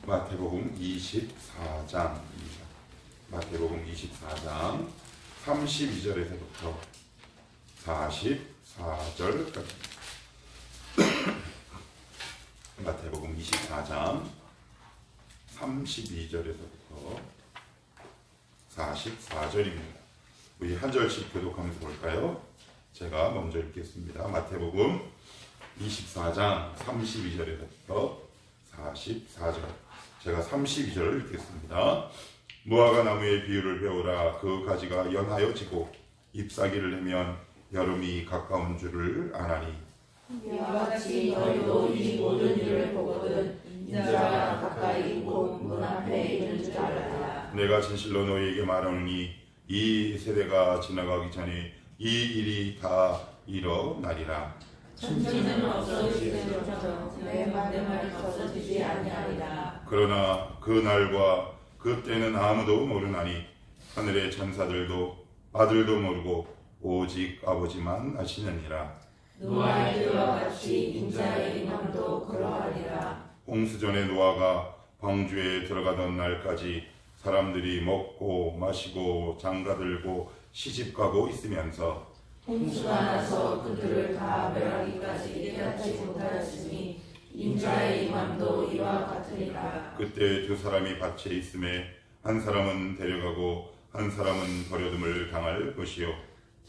마태복음 24장, 마태복음 24장 32절에서부터 44절까지. 마태복음 24장 32절에서부터 44절입니다. 우리 한 절씩 교독하면서 볼까요? 제가 먼저 읽겠습니다. 마태복음 24장 32절에서부터 44절. 제가 32절을 읽겠습니다. 무화과 나무의 비유를 배우라. 그 가지가 연하여 지고 잎사귀를 내면 여름이 가까운 줄을 아나니, 이와 같이 너희도 이 모든 일을 보거든 인자가 가까이 곧 문 앞에 있는 줄 알아라. 내가 진실로 너희에게 말하노니 이 세대가 지나가기 전에 이 일이 다 일어나리라. 천지는 없어지리로서 내 말이 없어지지 아니하리라. 그러나 그 날과 그 때는 아무도 모르나니 하늘의 천사들도 아들도 모르고 오직 아버지만 아시느니라. 노아의 때와 같이 인자의 임함도 그러하리라. 홍수전에 노아가 방주에 들어가던 날까지 사람들이 먹고 마시고 장가들고 시집가고 있으면서 홍수가 나서 그들을 다 멸하기까지 깨닫지 못하였으니 인자의 임함도 이와 같으리라. 그때 두 사람이 밭에 있음에 한 사람은 데려가고 한 사람은 버려둠을 당할 것이요,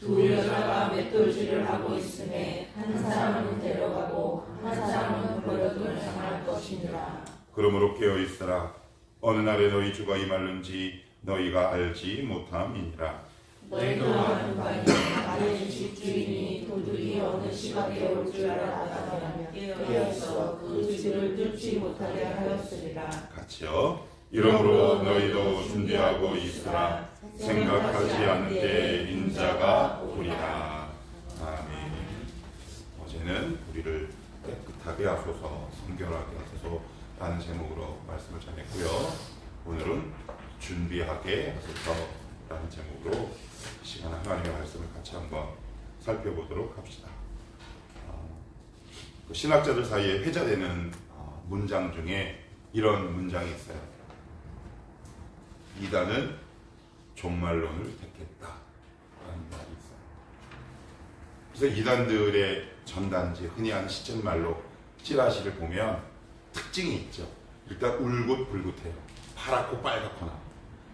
두 여자가 맷돌질을 하고 있음에 한 사람은 데려가고 한 사람은 버려둠을 당할 것이니라. 그러므로 깨어있으라. 어느 날에 너희 주가 임할는지 너희가 알지 못함이니라. 너희도 아는 바니 나의 집주인이 도둑이 어느 시각에 올 줄 알았다면 깨어있어 그 집을 뚫지 못하게 하였으리라. 같이요. 이러므로 너희도 준비하고 있으라. 생각하지 않을 때 인자가 오리라. 아멘. 어제는 우리를 깨끗하게 하소서, 성결하게 하소서 라는 제목으로 말씀을 전했고요. 오늘은 준비하게 하소서 라는 제목으로 시간 하나님의 말씀을 같이 한번 살펴보도록 합시다. 신학자들 사이에 회자되는 문장 중에 이런 문장이 있어요. 이단은 종말론을 택했다 라는 말이 있어요. 그래서 이단들의 전단지, 흔히 하는 시쳇말로 찌라시를 보면 특징이 있죠. 일단 울긋불긋해요. 파랗고 빨갛거나,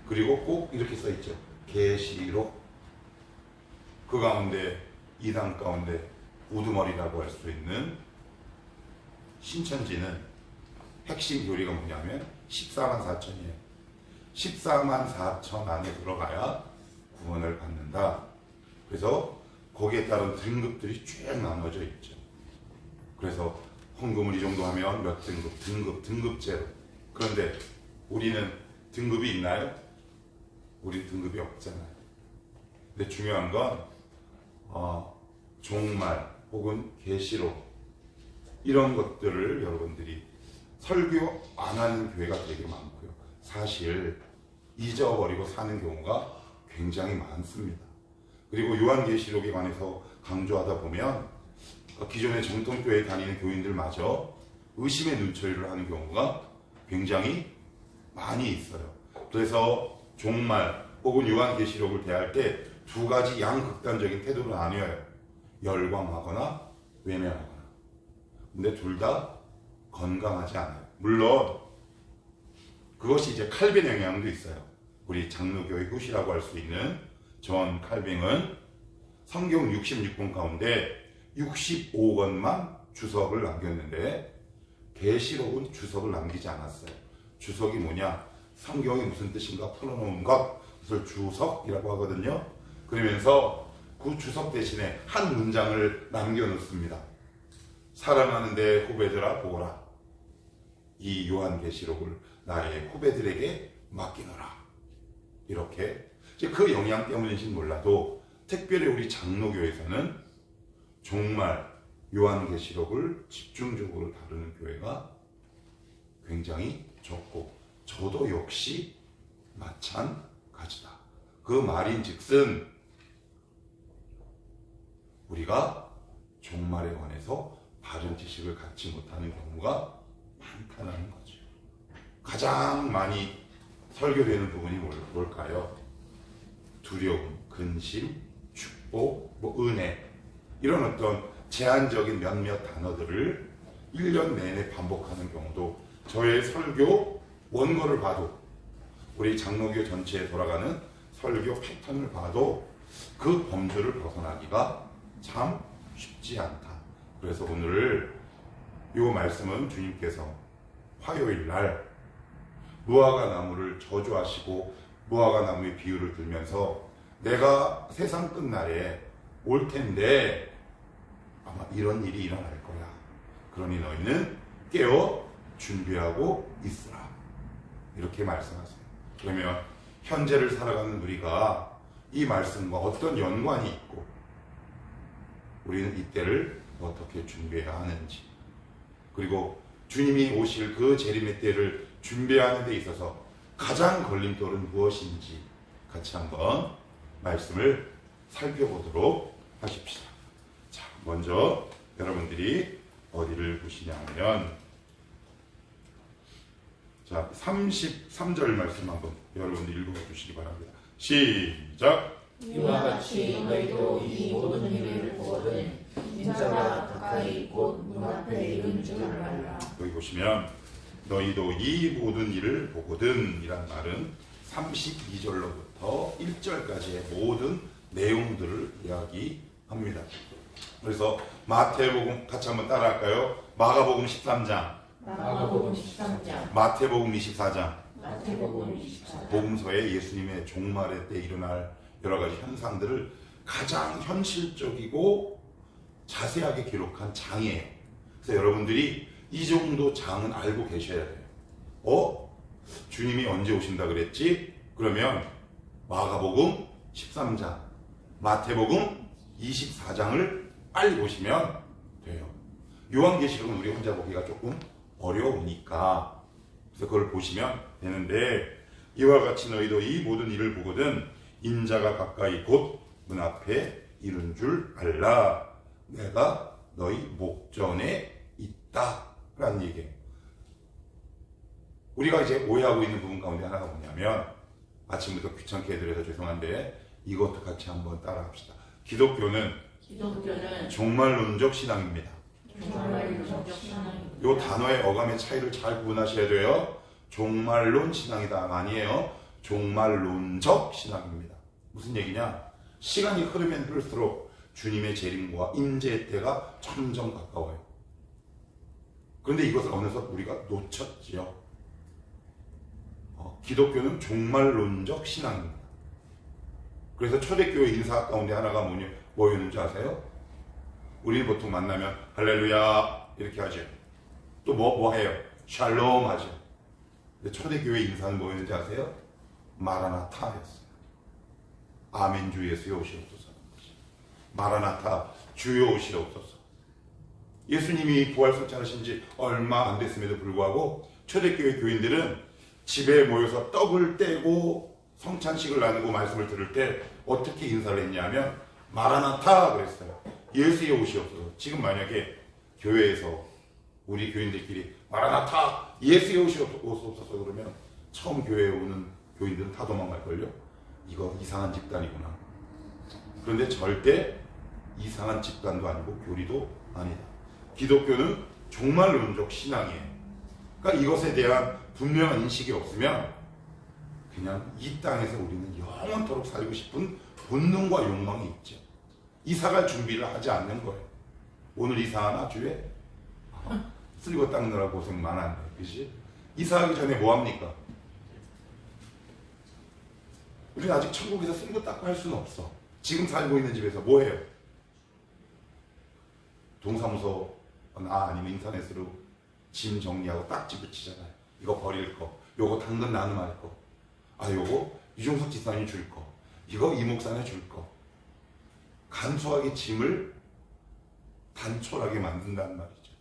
그리고 꼭 이렇게 써있죠. 계시록. 그 가운데, 이단 가운데 우두머리라고 할 수 있는 신천지는 핵심 교리가 뭐냐면 14만 4천이에요. 14만 4천 안에 들어가야 구원을 받는다. 그래서 거기에 따른 등급들이 쭉 나눠져 있죠. 그래서 헌금을 이 정도 하면 몇 등급, 등급제로. 그런데 우리는 등급이 있나요? 우리 등급이 없잖아요. 근데 중요한 건 종말 혹은 계시록 이런 것들을 여러분들이 설교 안 하는 교회가 되게 많고요. 사실 잊어버리고 사는 경우가 굉장히 많습니다. 그리고 요한계시록에 관해서 강조하다 보면 기존의 정통교회에 다니는 교인들마저 의심의 눈초리를 하는 경우가 굉장히 많이 있어요. 그래서 종말 혹은 요한계시록을 대할 때 두 가지 양극단적인 태도로 나뉘어요. 열광하거나 외면하거나. 근데 둘 다 건강하지 않아요. 물론 그것이 이제 칼빈 영향도 있어요. 우리 장로교의 후시라고 할 수 있는 존 칼빈은 성경 66권 가운데 65권만 주석을 남겼는데 계시록은 주석을 남기지 않았어요. 주석이 뭐냐? 성경이 무슨 뜻인가 풀어놓은 것, 그것을 주석이라고 하거든요. 그러면서 그 주석 대신에 한 문장을 남겨놓습니다. 사랑하는데 후배들아 보라. 이 요한계시록을 나의 후배들에게 맡기노라. 이렇게. 그 영향 때문인지는 몰라도 특별히 우리 장로교에서는 정말 요한계시록을 집중적으로 다루는 교회가 굉장히 적고, 저도 역시 마찬가지다. 그 말인즉슨 우리가 종말에 관해서 바른 지식을 갖지 못하는 경우가 많다는 거죠. 가장 가장 많이 설교되는 부분이 뭘까요? 두려움, 근심, 축복, 은혜, 이런 어떤 제한적인 몇몇 단어들을 1년 내내 반복하는 경우도, 저의 설교 원고를 봐도, 우리 장로교 전체에 돌아가는 설교 패턴을 봐도 그 범주를 벗어나기가 참 쉽지 않다. 그래서 오늘 이 말씀은 주님께서 화요일 날 무화과 나무를 저주하시고 무화과 나무의 비유를 들면서 내가 세상 끝날에 올 텐데 아마 이런 일이 일어날 거야. 그러니 너희는 깨어 준비하고 있으라. 이렇게 말씀하세요. 그러면 현재를 살아가는 우리가 이 말씀과 어떤 연관이 있고 우리는 이때를 어떻게 준비해야 하는지, 그리고 주님이 오실 그 재림의 때를 준비하는 데 있어서 가장 걸림돌은 무엇인지 같이 한번 말씀을 살펴보도록 하십시다. 자, 먼저 여러분들이 어디를 보시냐면, 자, 33절 말씀 한번 여러분들 읽어주시기 바랍니다. 시작! 이와 같이 너희도 이 모든 일을 보거든 인자가 가까이 곧 문 앞에 이른 줄 알라. 여기 보시면 너희도 이 모든 일을 보거든 이란 말은 32절로부터 1절까지의 모든 내용들을 이야기합니다. 그래서 마태복음 같이 한번 따라할까요? 마가복음 13장, 마가복음 13장, 마태복음 24장, 마태복음 24장, 복음서에 예수님의 종말의 때 일어날 여러 가지 현상들을 가장 현실적이고 자세하게 기록한 장이에요. 그래서 여러분들이 이 정도 장은 알고 계셔야 돼요. 주님이 언제 오신다 그랬지? 그러면 마가복음 13장, 마태복음 24장을 빨리 보시면 돼요. 요한계시록은 우리 혼자 보기가 조금 어려우니까 그래서 그걸 보시면 되는데, 이와 같이 너희도 이 모든 일을 보거든 인자가 가까이 곧 문 앞에 이른 줄 알라. 내가 너희 목전에 있다 라는 얘기예요. 우리가 이제 오해하고 있는 부분 가운데 하나가 뭐냐면, 아침부터 귀찮게 해드려서 죄송한데 이것도 같이 한번 따라합시다. 기독교는 종말론적 신앙입니다. 이 단어의 어감의 차이를 잘 구분하셔야 돼요. 종말론 신앙이다 아니에요. 종말론적 신앙입니다. 무슨 얘기냐? 시간이 흐르면 흐를수록 주님의 재림과 임재의 때가 점점 가까워요. 그런데 이것을 어느덧 우리가 놓쳤지요. 기독교는 종말론적 신앙입니다. 그래서 초대교회 인사 가운데 하나가 뭐였는지 아세요? 우리는 보통 만나면 할렐루야 이렇게 하죠. 또 뭐 해요? 샬롬 하죠. 근데 초대교회 인사는 뭐였는지 아세요? 마라나타였어요. 아멘 주 예수여 오시옵소서. 마라나타 주여 오시옵소서. 예수님이 부활석장하신 지 얼마 안 됐음에도 불구하고 초대교회 교인들은 집에 모여서 떡을 떼고 성찬식을 나누고 말씀을 들을 때 어떻게 인사를 했냐면 마라나타 그랬어요. 예수여 오시옵소서. 지금 만약에 교회에서 우리 교인들끼리 마라나타 예수여 오시옵소서 그러면 처음 교회에 오는 교인들은 다 도망갈걸요. 이거 이상한 집단이구나. 그런데 절대 이상한 집단도 아니고 교리도 아니다. 기독교는 종말론적 신앙이에요. 그러니까 이것에 대한 분명한 인식이 없으면 그냥 이 땅에서 우리는 영원토록 살고 싶은 본능과 욕망이 있죠. 이사갈 준비를 하지 않는 거예요. 오늘 이사하나 주에? 쓸고 닦느라 고생 많았네. 그치? 이사하기 전에 뭐 합니까? 우리는 아직 천국에서 쓸고 닦고 할 수는 없어. 지금 살고 있는 집에서 뭐 해요? 동사무소나 아니면 인터넷으로 짐 정리하고 딱지 붙이잖아요. 이거 버릴 거, 요거 당근 나눔할 거, 요거 유종석 집사님 줄 거, 이거 이 목사님 줄 거. 간소하게 짐을 단촐하게 만든다는 말이죠.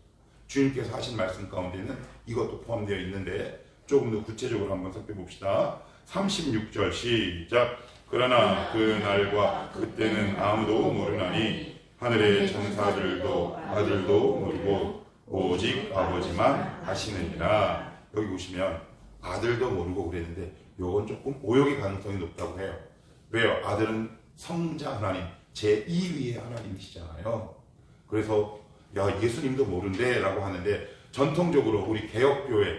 주님께서 하신 말씀 가운데는 이것도 포함되어 있는데 조금 더 구체적으로 한번 살펴봅시다. 36절 시작. 그러나 그 날과 그때는 아무도 모르나니 하늘의 천사들도 아들도 모르고 오직 아버지만 아시느니라. 여기 보시면 아들도 모르고 그랬는데 요건 조금 오역의 가능성이 높다고 해요. 왜요? 아들은 성자 하나님, 제2위의 하나님이시잖아요. 그래서 야, 예수님도 모른대 라고 하는데, 전통적으로 우리 개혁교회,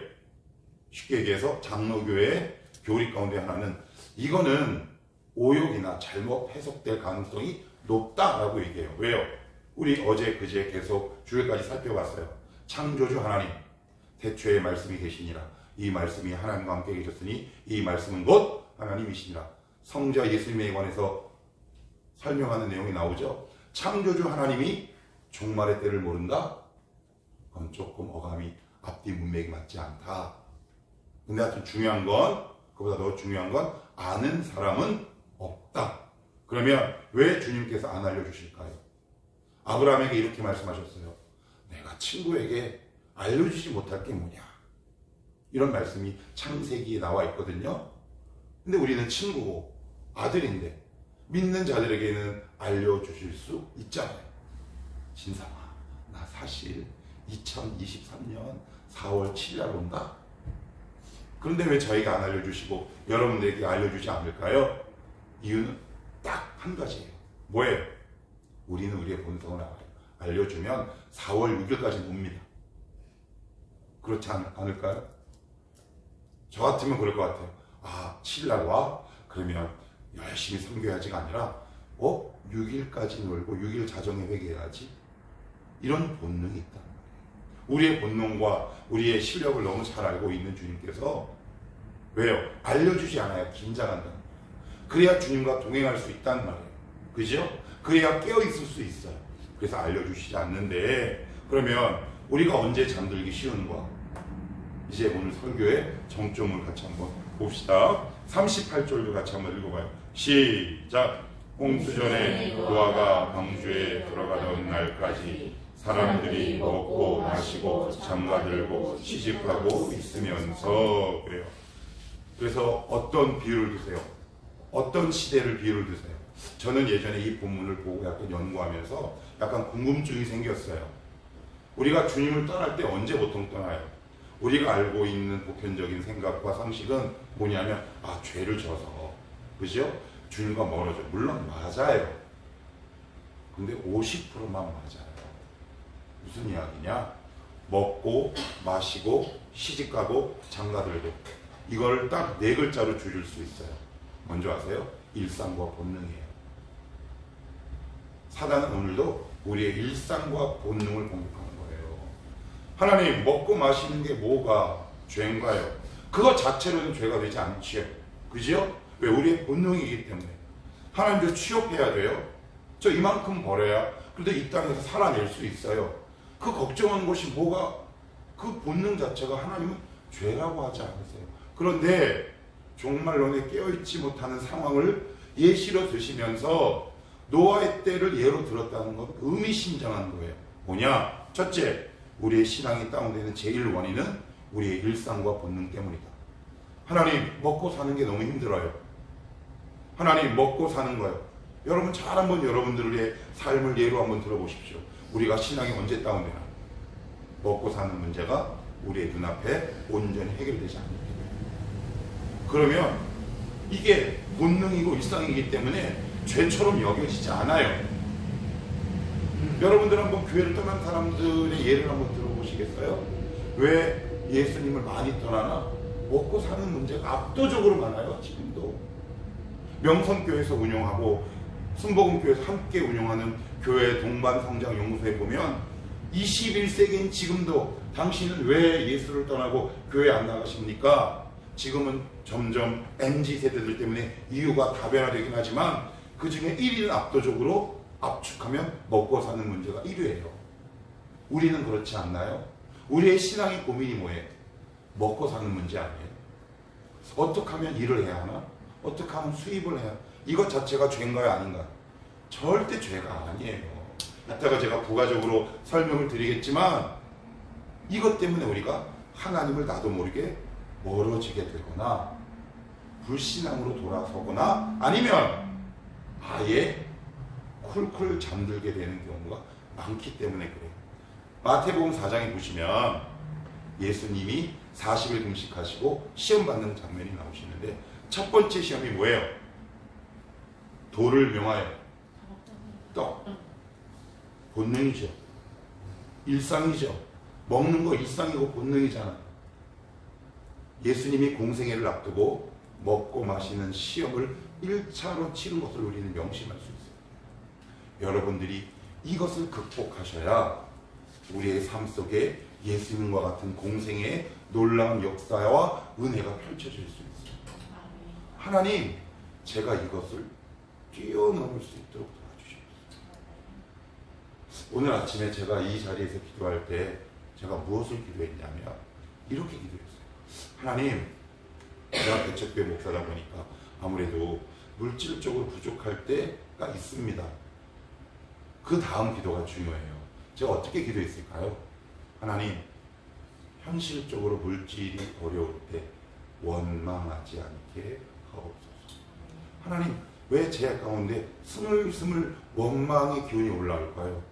쉽게 얘기해서 장로교회 교리 가운데 하나는 이거는 오역이나 잘못 해석될 가능성이 높다라고 얘기해요. 왜요? 우리 어제 그제 계속 주일까지 살펴봤어요. 창조주 하나님, 태초에 말씀이 계시니라. 이 말씀이 하나님과 함께 계셨으니 이 말씀은 곧 하나님이시니라. 성자 예수님에 관해서 설명하는 내용이 나오죠. 창조주 하나님이 종말의 때를 모른다? 그건 조금 어감이 앞뒤 문맥이 맞지 않다. 근데 하여튼 중요한 건, 그보다 더 중요한 건 아는 사람은 없다. 그러면 왜 주님께서 안 알려주실까요? 아브라함에게 이렇게 말씀하셨어요. 내가 친구에게 알려주지 못할 게 뭐냐. 이런 말씀이 창세기에 나와 있거든요. 근데 우리는 친구고 아들인데 믿는 자들에게는 알려주실 수 있잖아요. 진상아, 나 사실 2023년 4월 7일 온다. 그런데 왜 저희가 안 알려주시고 여러분들에게 알려주지 않을까요? 이유는 딱 한 가지예요. 뭐예요? 우리는 우리의 본성을 알려주면 4월 6일까지 옵니다. 그렇지 않을까요? 저 같으면 그럴 것 같아요. 아, 7일날 와? 그러면 열심히 섬겨야지가 아니라 6일까지 놀고 6일 자정에 회개해야지. 이런 본능이 있단 말이에요. 우리의 본능과 우리의 실력을 너무 잘 알고 있는 주님께서 왜요? 알려주지 않아야 긴장한다는 거예요. 그래야 주님과 동행할 수 있다는 말이에요. 그죠? 그래야 깨어있을 수 있어요. 그래서 알려주시지 않는데, 그러면 우리가 언제 잠들기 쉬운가? 이제 오늘 설교의 정점을 같이 한번 봅시다. 38절도 같이 한번 읽어봐요. 시작! 홍수전에 노아가 방주에 들어가던 날까지 사람들이 먹고 마시고 장가들고 시집가고 있으면서 그래요. 그래서 어떤 비유를 드세요? 어떤 시대를 비유를 드세요? 저는 예전에 이 본문을 보고 약간 연구하면서 약간 궁금증이 생겼어요. 우리가 주님을 떠날 때 언제 보통 떠나요? 우리가 알고 있는 보편적인 생각과 상식은 뭐냐면 죄를 져서, 그죠? 주님과 멀어져. 물론 맞아요. 근데 50%만 맞아요. 무슨 이야기냐? 먹고 마시고 시집가고 장가들고, 이걸 딱 4글자로 줄일 수 있어요. 먼저 아세요? 일상과 본능이에요. 사단은 오늘도 우리의 일상과 본능을 공격하는 거예요. 하나님, 먹고 마시는 게 뭐가 죄인가요? 그거 자체로는 죄가 되지 않지요. 그죠? 왜? 우리의 본능이기 때문에. 하나님도 취업해야 돼요. 저 이만큼 벌어야 그래도 이 땅에서 살아낼 수 있어요. 그 걱정하는 것이 뭐가, 그 본능 자체가 하나님은 죄라고 하지 않으세요. 그런데 종말론에 깨어있지 못하는 상황을 예시로 드시면서 노아의 때를 예로 들었다는 건 의미심장한 거예요. 뭐냐? 첫째, 우리의 신앙이 다운되는 제일 원인은 우리의 일상과 본능 때문이다. 하나님, 먹고 사는 게 너무 힘들어요. 하나님, 먹고 사는 거예요. 여러분 잘 한번 여러분들의 삶을 예로 한번 들어보십시오. 우리가 신앙이 언제 다운되나? 먹고 사는 문제가 우리의 눈앞에 온전히 해결되지 않습니다. 그러면 이게 본능이고 일상이기 때문에 죄처럼 여겨지지 않아요. 여러분들 한번 교회를 떠난 사람들의 예를 한번 들어보시겠어요? 왜 예수님을 많이 떠나나? 먹고 사는 문제가 압도적으로 많아요. 지금도 명성교회에서 운영하고 순복음교회에서 함께 운영하는 교회 동반성장연구소에 보면 21세기인 지금도 당신은 왜 예수를 떠나고 교회 안 나가십니까? 지금은 점점 MZ세대들 때문에 이유가 다변화되긴 하지만 그 중에 1위는 압도적으로 압축하면 먹고 사는 문제가 1위예요. 우리는 그렇지 않나요? 우리의 신앙의 고민이 뭐예요? 먹고 사는 문제 아니에요? 어떻게 하면 일을 해야 하나? 어떻게 하면 수입을 해야 하나? 이것 자체가 죄인가요? 아닌가요? 절대 죄가 아니에요. 이따가 제가 부가적으로 설명을 드리겠지만 이것 때문에 우리가 하나님을 나도 모르게 멀어지게 되거나 불신앙으로 돌아서거나 아니면 아예 쿨쿨 잠들게 되는 경우가 많기 때문에 그래요. 마태복음 4장에 보시면 예수님이 40일 금식하시고 시험 받는 장면이 나오시는데 첫 번째 시험이 뭐예요? 도를 명하여 떡. 본능이죠. 일상이죠. 먹는 거 일상이고 본능이잖아. 예수님이 공생애를 앞두고 먹고 마시는 시험을 1차로 치른 것을 우리는 명심할 수 있어요. 여러분들이 이것을 극복하셔야 우리의 삶 속에 예수님과 같은 공생애의 놀라운 역사와 은혜가 펼쳐질 수 있어요. 하나님, 제가 이것을 뛰어넘을 수 있도록 도와주십시오. 오늘 아침에 제가 이 자리에서 기도할 때 제가 무엇을 기도했냐면 이렇게 기도했어요. 하나님, 제가 개척교회 목사다 보니까 아무래도 물질적으로 부족할 때가 있습니다. 그 다음 기도가 중요해요. 제가 어떻게 기도했을까요? 하나님, 현실적으로 물질이 어려울 때 원망하지 않게 하옵소서. 하나님, 왜 제 가운데 스물스물 원망의 기운이 올라올까요?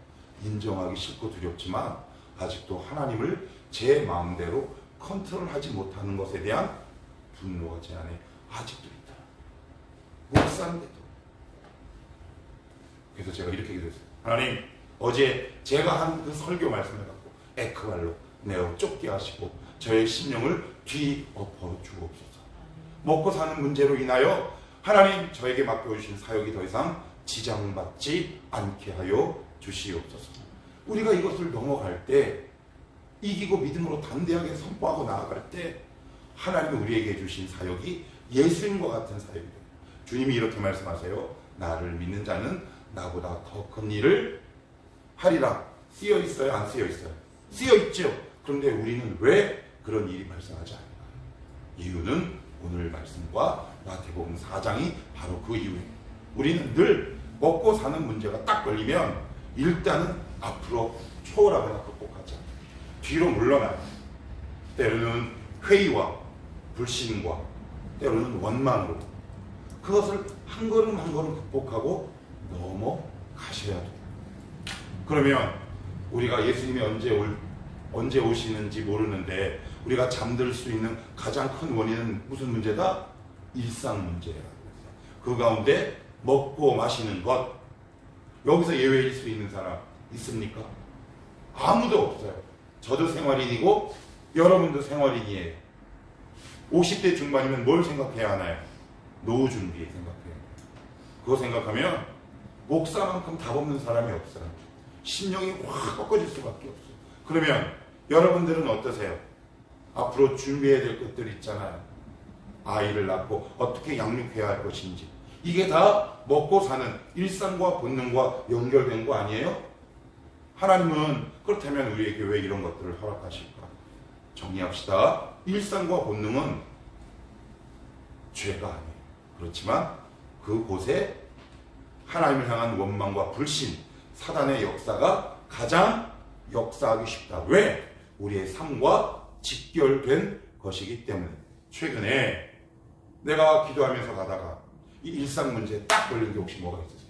인정하기 싫고 두렵지만 아직도 하나님을 제 마음대로 컨트롤하지 못하는 것에 대한 분노가 제 안에 아직도 있다. 목사인데도. 그래서 제가 이렇게 기도했어요. 하나님, 어제 제가 한 그 설교 말씀을 갖고 에크발로 내어 쫓게 하시고 저의 심령을 뒤엎어 주옵소서. 먹고 사는 문제로 인하여 하나님, 저에게 맡겨주신 사역이 더 이상 지장받지 않게 하여 주시옵소서. 우리가 이것을 넘어갈 때, 이기고 믿음으로 담대하게 선포하고 나아갈 때 하나님이 우리에게 주신 사역이 예수님과 같은 사역이다. 주님이 이렇게 말씀하세요. 나를 믿는 자는 나보다 더 큰 일을 하리라. 쓰여 있어요? 안 쓰여 있어요? 쓰여 있죠. 그런데 우리는 왜 그런 일이 발생하지 않을까? 이유는 오늘 말씀과 마태복음 4장이 바로 그 이유예요. 우리는 늘 먹고 사는 문제가 딱 걸리면 일단은 앞으로 초월하거나 극복하지 않아요. 뒤로 물러나요. 때로는 회의와 불신과 때로는 원망으로 그것을 한 걸음 한 걸음 극복하고 넘어가셔야 돼요. 그러면 우리가 예수님이 언제 오시는지 모르는데 우리가 잠들 수 있는 가장 큰 원인은 무슨 문제다? 일상 문제야. 그 가운데 먹고 마시는 것, 여기서 예외일 수 있는 사람 있습니까? 아무도 없어요. 저도 생활인이고 여러분도 생활인이에요. 50대 중반이면 뭘 생각해야 하나요? 노후 준비 생각해요. 그거 생각하면 목사만큼 답 없는 사람이 없어요. 심령이 확 꺾어질 수밖에 없어요. 그러면 여러분들은 어떠세요? 앞으로 준비해야 될 것들 있잖아요. 아이를 낳고 어떻게 양육해야 할 것인지. 이게 다 먹고 사는 일상과 본능과 연결된 거 아니에요? 하나님은 그렇다면 우리에게 왜 이런 것들을 허락하실까? 정리합시다. 일상과 본능은 죄가 아니에요. 그렇지만 그곳에 하나님을 향한 원망과 불신, 사단의 역사가 가장 역사하기 쉽다. 왜? 우리의 삶과 직결된 것이기 때문에. 최근에 내가 기도하면서 가다가 이 일상 문제에 딱 걸린 게 혹시 뭐가 있으세요?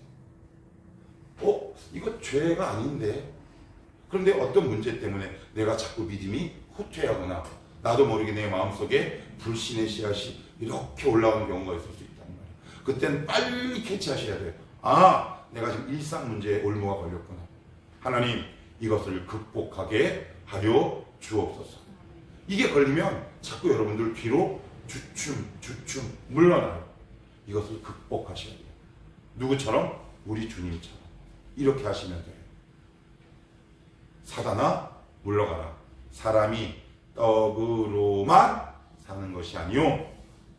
이거 죄가 아닌데. 그런데 어떤 문제 때문에 내가 자꾸 믿음이 후퇴하거나 나도 모르게 내 마음속에 불신의 씨앗이 이렇게 올라오는 경우가 있을 수 있단 말이에요. 그때는 빨리 캐치하셔야 돼요. 내가 지금 일상 문제에 올무가 걸렸구나. 하나님, 이것을 극복하게 하여 주옵소서. 이게 걸리면 자꾸 여러분들 뒤로 주춤 물러나요. 이것을 극복하셔야 돼요. 누구처럼? 우리 주님처럼. 이렇게 하시면 돼요. 사단아, 물러가라. 사람이 떡으로만 사는 것이 아니요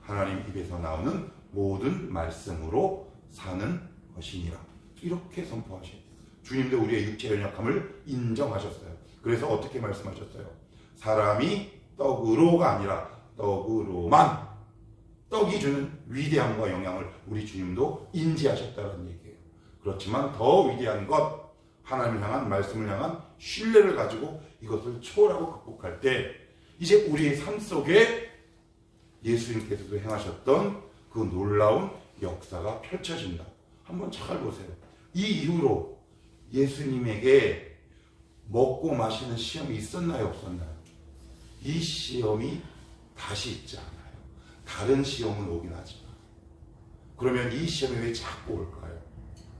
하나님 입에서 나오는 모든 말씀으로 사는 것이니라. 이렇게 선포하셔야 돼요. 주님도 우리의 육체 연약함을 인정하셨어요. 그래서 어떻게 말씀하셨어요? 사람이 떡으로가 아니라 떡으로만, 떡이 주는 위대함과 영향을 우리 주님도 인지하셨다는 얘기예요. 그렇지만 더 위대한 것, 하나님을 향한, 말씀을 향한 신뢰를 가지고 이것을 초월하고 극복할 때 이제 우리의 삶 속에 예수님께서도 행하셨던 그 놀라운 역사가 펼쳐진다. 한번 잘 보세요. 이 이후로 예수님에게 먹고 마시는 시험이 있었나요, 없었나요? 이 시험이 다시 있지 않아요. 다른 시험은 오긴 하지만. 그러면 이 시험이 왜 자꾸 올까요?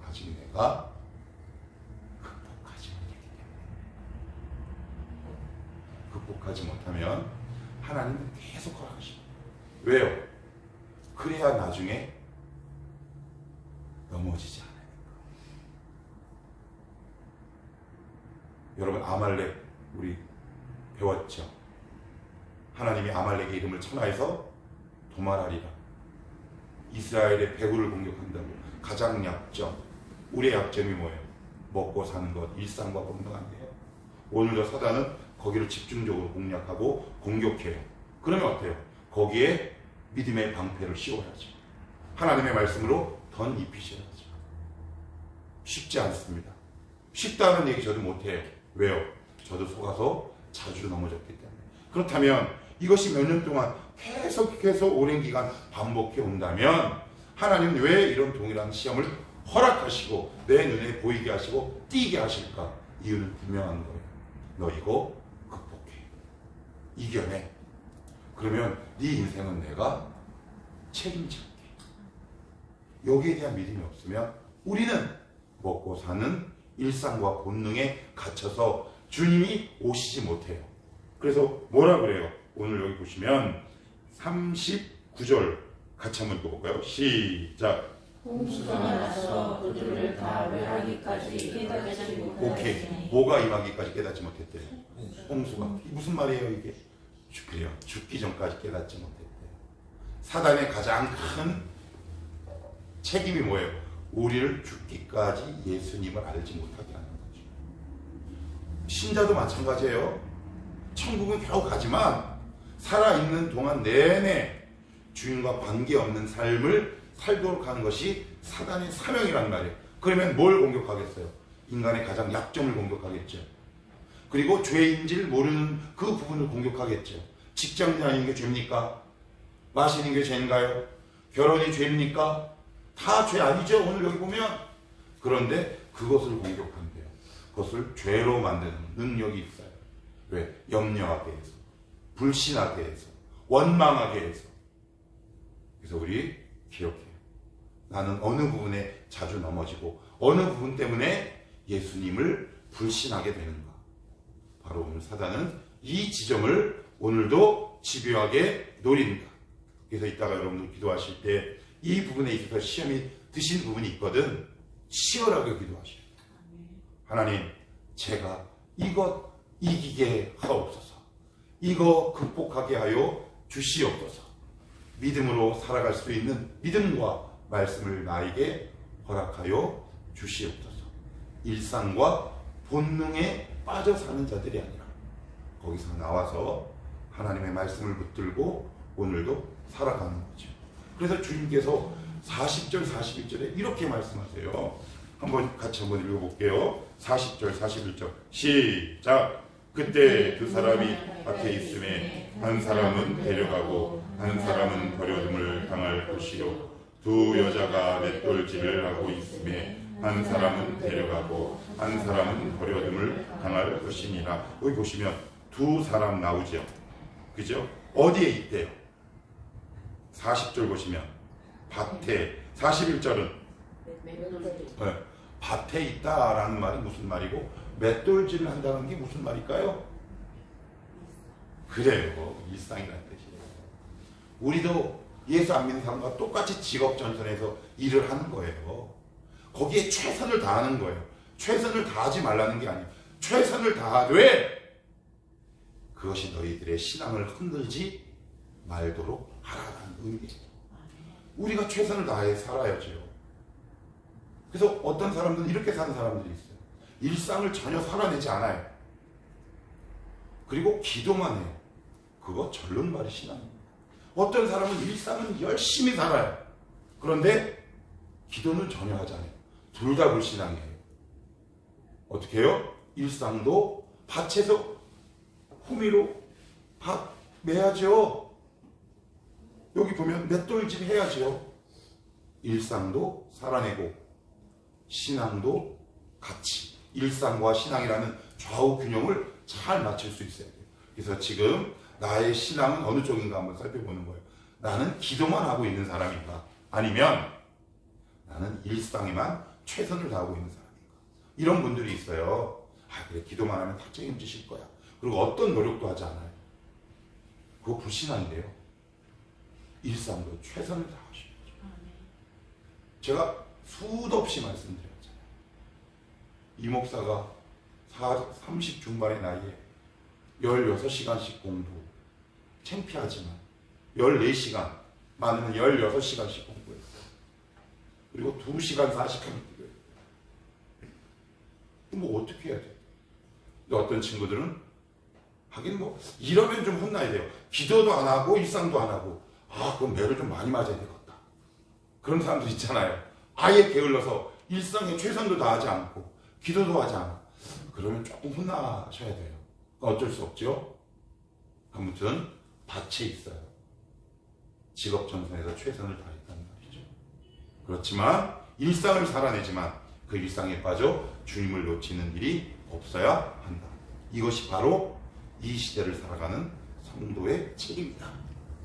아직 내가 극복하지 못했기 때문에. 극복하지 못하면 하나님은 계속 허락하십니다. 왜요? 그래야 나중에 넘어지지 않아요. 여러분, 아말렉 우리 배웠죠? 하나님이 아말렉의 이름을 천하에서 도말하리라. 이스라엘의 배후를 공격한다고. 가장 약점, 우리의 약점이 뭐예요? 먹고 사는 것, 일상과 본능한데요. 오늘도 사단은 거기를 집중적으로 공략하고 공격해요. 그러면 어때요? 거기에 믿음의 방패를 씌워야죠. 하나님의 말씀으로 던 입히셔야죠. 쉽지 않습니다. 쉽다는 얘기 저도 못해요. 왜요? 저도 속아서 자주 넘어졌기 때문에. 그렇다면 이것이 몇 년 동안 계속해서 오랜 기간 반복해 온다면 하나님은 왜 이런 동일한 시험을 허락하시고 내 눈에 보이게 하시고 띄게 하실까? 이유는 분명한 거예요. 너 이거 극복해. 이겨내. 그러면 네 인생은 내가 책임질게. 여기에 대한 믿음이 없으면 우리는 먹고 사는 일상과 본능에 갇혀서 주님이 오시지 못해요. 그래서 뭐라 그래요? 오늘 여기 보시면 39절 같이 한번 읽어볼까요? 시작. 홍수가 나서 그들을 다 멸하기까지 깨닫지 못하였으니. 오케이. 뭐가 임하기까지 깨닫지 못했대요? 홍수가. 무슨 말이에요 이게? 그래요. 죽기 전까지 깨닫지 못했대요. 사단의 가장 큰 책임이 뭐예요? 우리를 죽기까지 예수님을 알지 못하게 하는 거죠. 신자도 마찬가지예요. 천국은 겨우 가지만 살아있는 동안 내내 주인과 관계없는 삶을 살도록 하는 것이 사단의 사명이란 말이에요. 그러면 뭘 공격하겠어요? 인간의 가장 약점을 공격하겠죠. 그리고 죄인지를 모르는 그 부분을 공격하겠죠. 직장 다니는 게 죄입니까? 마시는 게 죄인가요? 결혼이 죄입니까? 다 죄 아니죠? 오늘 여기 보면. 그런데 그것을 공격한대요. 그것을 죄로 만드는 능력이 있어요. 왜? 염려하게 해서, 불신하게 해서, 원망하게 해서. 그래서 우리 기억해요. 나는 어느 부분에 자주 넘어지고 어느 부분 때문에 예수님을 불신하게 되는가. 바로 오늘 사단은 이 지점을 오늘도 집요하게 노립니다. 그래서 이따가 여러분들 기도하실 때 이 부분에 있어서 시험이 드신 부분이 있거든. 치열하게 기도하셔요. 하나님, 제가 이것 이기게 하옵소서. 이거 극복하게 하여 주시옵소서. 믿음으로 살아갈 수 있는 믿음과 말씀을 나에게 허락하여 주시옵소서. 일상과 본능에 빠져 사는 자들이 아니라 거기서 나와서 하나님의 말씀을 붙들고 오늘도 살아가는 거죠. 그래서 주님께서 40절 41절에 이렇게 말씀하세요. 같이 한번 읽어볼게요. 40절 41절 시작. 그때 두 사람이 앞에 있음에 한 사람은 데려가고 한 사람은 버려둠을 당할 것이요 두 여자가 맷돌질을 하고 있음에 한 사람은 데려가고 한 사람은 버려둠을 당할 것이니라. 여기 보시면 두 사람 나오죠. 그죠? 어디에 있대요? 40절 보시면 밭에, 41절은 밭에 있다라는 말이 무슨 말이고 맷돌질을 한다는 게 무슨 말일까요? 그래요. 일상이라는 뜻이에요. 우리도 예수 안 믿는 사람과 똑같이 직업 전선에서 일을 하는 거예요. 거기에 최선을 다하는 거예요. 최선을 다하지 말라는 게 아니에요. 최선을 다하되 그것이 너희들의 신앙을 흔들지 말도록 하라는 의미예요. 우리가 최선을 다해 살아야죠. 그래서 어떤 사람들은 이렇게 사는 사람들이 있어요. 일상을 전혀 살아내지 않아요. 그리고 기도만 해요. 그거 절름발이 신앙입니다. 어떤 사람은 일상은 열심히 살아요. 그런데 기도는 전혀 하지 않아요. 둘 다 불신앙이에요. 어떻게 해요? 일상도 밭에서 후미로 밭 매야죠. 여기 보면 맷돌질 해야죠. 일상도 살아내고 신앙도 같이 일상과 신앙이라는 좌우 균형을 잘 맞출 수 있어야 돼요. 그래서 지금 나의 신앙은 어느 쪽인가 한번 살펴보는 거예요. 나는 기도만 하고 있는 사람인가? 아니면 나는 일상에만 최선을 다하고 있는 사람인가? 이런 분들이 있어요. 아, 그래, 기도만 하면 다 책임지실 거야. 그리고 어떤 노력도 하지 않아요. 그거 불신앙인데요. 일상도 최선을 다하시는 거죠. 제가 수도 없이 말씀드렸잖아요. 이 목사가 30 중반의 나이에 16시간씩 공부, 창피하지만 14시간, 많으면 16시간씩 공부했어요. 그리고 2시간 40분 기도했어요. 뭐 어떻게 해야 돼? 근데 어떤 친구들은 하긴 뭐 이러면 좀 혼나야 돼요. 기도도 안 하고 일상도 안 하고, 아, 그럼 매를 좀 많이 맞아야 되겠다. 그런 사람도 있잖아요. 아예 게을러서 일상에 최선도 다하지 않고 기도도 하지 않아. 그러면 조금 혼나셔야 돼요. 어쩔 수 없죠. 아무튼 밭에 있어요. 직업 전선에서 최선을 다했다는 말이죠. 그렇지만 일상을 살아내지만 그 일상에 빠져 주님을 놓치는 일이 없어야 한다. 이것이 바로 이 시대를 살아가는 성도의 책임이다.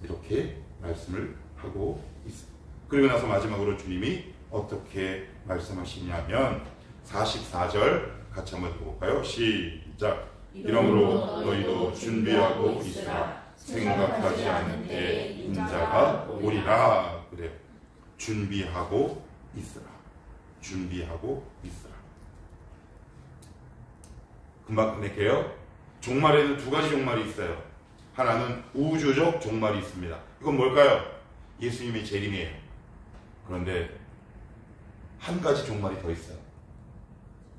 이렇게 말씀을 하고 있습니다. 그리고 나서 마지막으로 주님이 어떻게 말씀하시냐면 44절 같이 한번 읽어볼까요? 시작. 이러므로 너희도 준비하고 있으라. 생각하지 않은 때에 인자가 오리라. 그래요. 준비하고 있으라. 준비하고 있으라. 금방 끝낼게요. 종말에는 두 가지 종말이 있어요. 하나는 우주적 종말이 있습니다. 이건 뭘까요? 예수님의 재림이에요. 그런데 한 가지 종말이 더 있어요.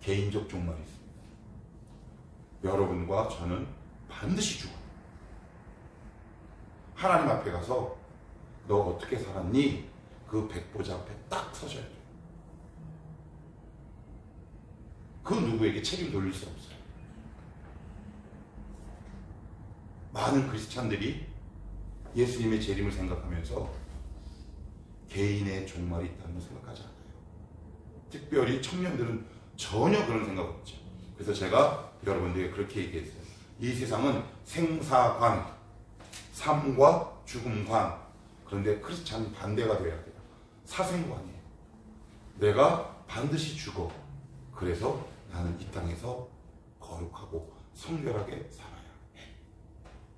개인적 종말이 있습니다. 여러분과 저는 반드시 죽어요. 하나님 앞에 가서 너 어떻게 살았니? 그 백보자 앞에 딱 서셔야 돼요. 그 누구에게 책임 돌릴 수 없어요. 많은 크리스찬들이 예수님의 재림을 생각하면서 개인의 종말이 있다는 걸 생각하지 않아요. 특별히 청년들은 전혀 그런 생각 없죠. 그래서 제가 여러분들에게 그렇게 얘기했어요. 이 세상은 생사관, 삶과 죽음관. 그런데 크리스찬은 반대가 돼야 돼요. 사생관이에요. 내가 반드시 죽어. 그래서 나는 이 땅에서 거룩하고 성결하게 살아야 해.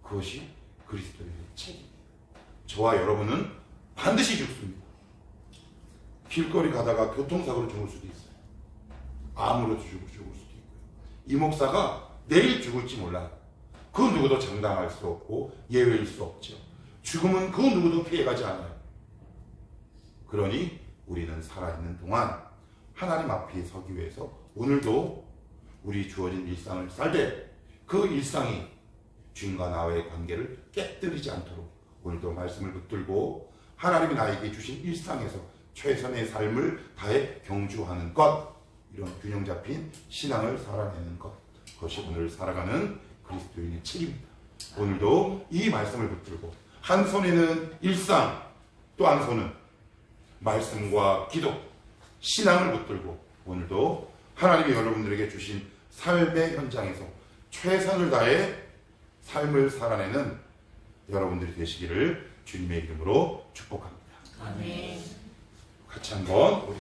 그것이 그리스도의 책임입니다. 저와 여러분은 반드시 죽습니다. 길거리 가다가 교통사고로 죽을 수도 있어요. 암으로 죽을 수도 있고요. 이 목사가 내일 죽을지 몰라요. 그 누구도 장담할 수 없고 예외일 수 없죠. 죽음은 그 누구도 피해가지 않아요. 그러니 우리는 살아있는 동안 하나님 앞에 서기 위해서 오늘도 우리 주어진 일상을 살되 그 일상이 주님과 나와의 관계를 깨뜨리지 않도록 오늘도 말씀을 붙들고 하나님이 나에게 주신 일상에서 최선의 삶을 다해 경주하는 것, 이런 균형 잡힌 신앙을 살아내는 것, 그것이 오늘 살아가는 그리스도인의 책임입니다. 오늘도 이 말씀을 붙들고 한 손에는 일상, 또 한 손은 말씀과 기도, 신앙을 붙들고 오늘도 하나님이 여러분들에게 주신 삶의 현장에서 최선을 다해 삶을 살아내는 여러분들이 되시기를 주님의 이름으로 축복합니다. 아멘. 같이 한번 우리